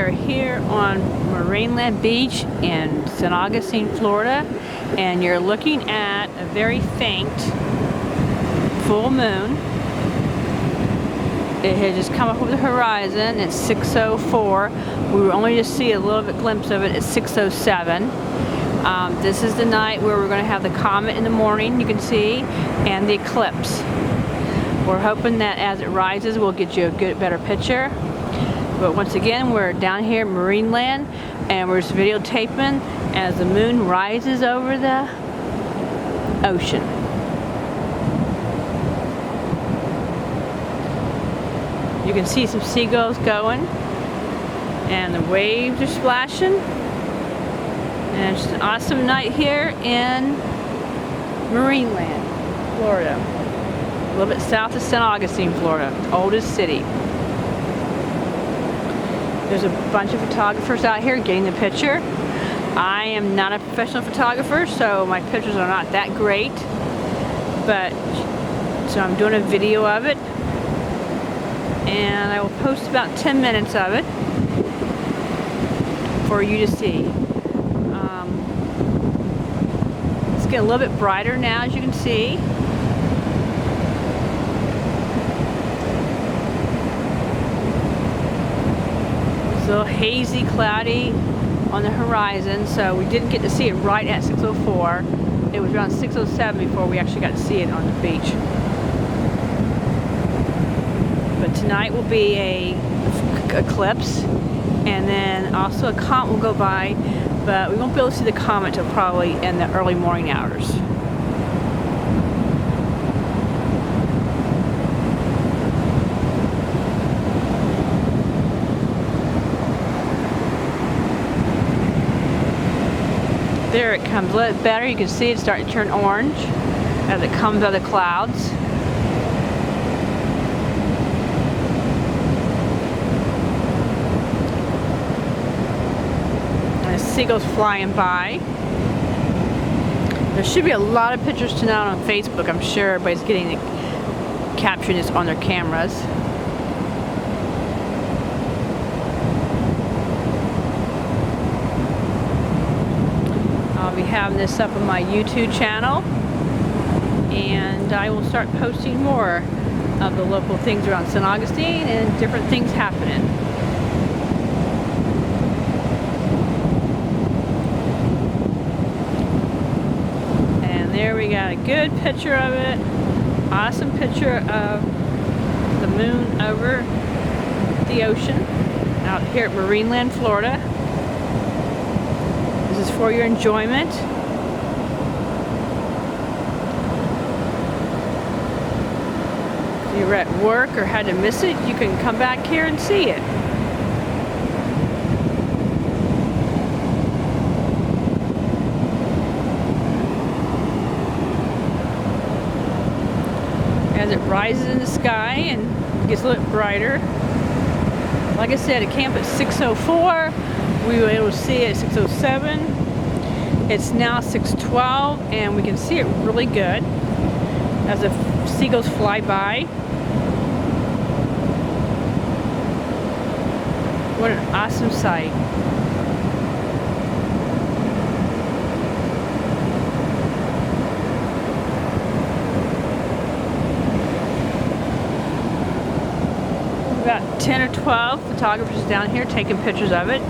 are here on Marineland Beach in St. Augustine, Florida, and you're looking at a very faint full moon. It had just come up over the horizon at 6:04. We will only just see a little bit glimpse of it at 6:07. This is the night where we're going to have the comet in the morning, you can see, and the eclipse. We're hoping that as it rises, we'll get you a better picture. But once again, we're down here at Marineland, and we're just videotaping as the moon rises over the ocean. You can see some seagulls going, and the waves are splashing. And it's an awesome night here in Marineland, Florida. A little bit south of St. Augustine, Florida, oldest city. There's a bunch of photographers out here getting the picture. I am not a professional photographer, so my pictures are not that great. But, so I'm doing a video of it. And I will post about 10 minutes of it for you to see. It's getting a little bit brighter now, as you can see. It's a little hazy, cloudy on the horizon, so we didn't get to see it right at 6:04. It was around 6:07 before we actually got to see it on the beach. But tonight will be a eclipse, and then also a comet will go by, but we won't be able to see the comet until probably in the early morning hours. There it comes, a little better. You can see it starting to turn orange as it comes out of the clouds. Seagulls flying by. There should be a lot of pictures tonight on Facebook. I'm sure everybody's capturing this on their cameras. I'll be having this up on my YouTube channel, and I will start posting more of the local things around St. Augustine and different things happening. There we got a good picture of it. Awesome picture of the moon over the ocean out here at Marineland, Florida. This is for your enjoyment. If you're at work or had to miss it, you can come back here and see it. As it rises in the sky and gets a little bit brighter. Like I said, it came up at 6:04. We were able to see it at 6:07. It's now 6:12, and we can see it really good as the seagulls fly by. What an awesome sight. About 10 or 12 photographers down here taking pictures of it.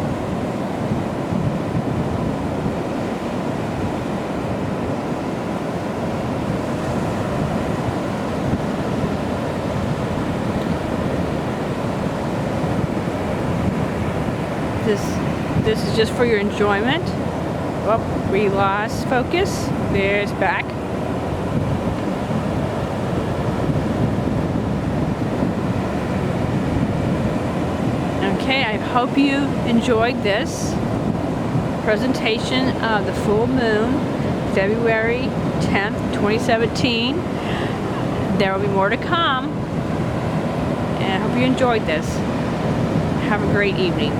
This is just for your enjoyment. Oh, we lost focus. There's back. Okay, I hope you enjoyed this presentation of the full moon, February 10th, 2017. There will be more to come, and I hope you enjoyed this. Have a great evening.